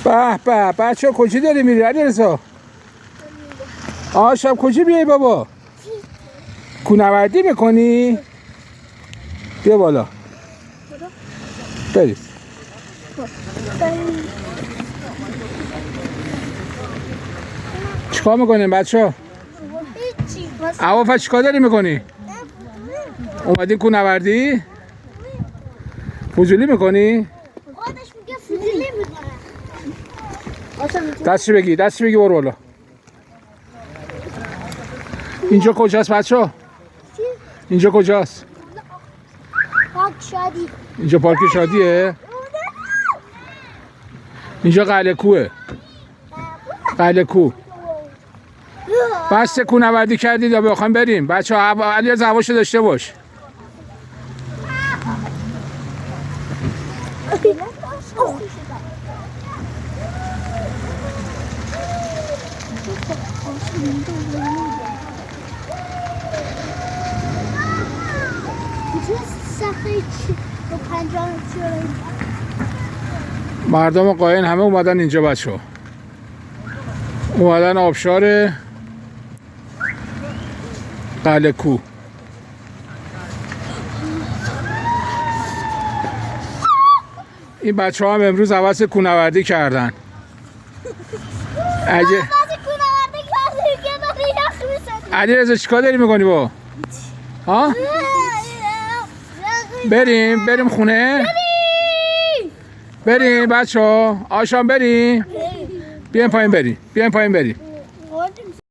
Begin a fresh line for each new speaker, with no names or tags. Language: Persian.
به به بچه کجا داری میری علیرضا؟ شب کجا بیای بابا؟ کوهنوردی میکنی؟ بیا بالا برید. چیکار میکنین بچه؟ عوافا چیکار داری میکنی؟ اومدی کوهنوردی؟ فضولی میکنی؟ دستشو بگی برو بالا. اینجا کجاست بچه؟ اینجا کجاست؟
پارک شادی.
اینجا پارک شادیه؟ اینجا قلعه کوه. قلعه کوه. بس کوهنوردی کردید یا بخوایم بریم؟ بچه ها علیرضا هواشو داشته باش. مردم قاین همه اومدن اینجا بچه ها. اومدن آبشار قلعه کوه. این بچه ها هم امروز حوض کوهنوردی کردن. علیرضا چیکار داری میکنی با؟ ها؟ بریم خونه؟ بریم بچه ها آشان بریم؟ بیاین پایین بریم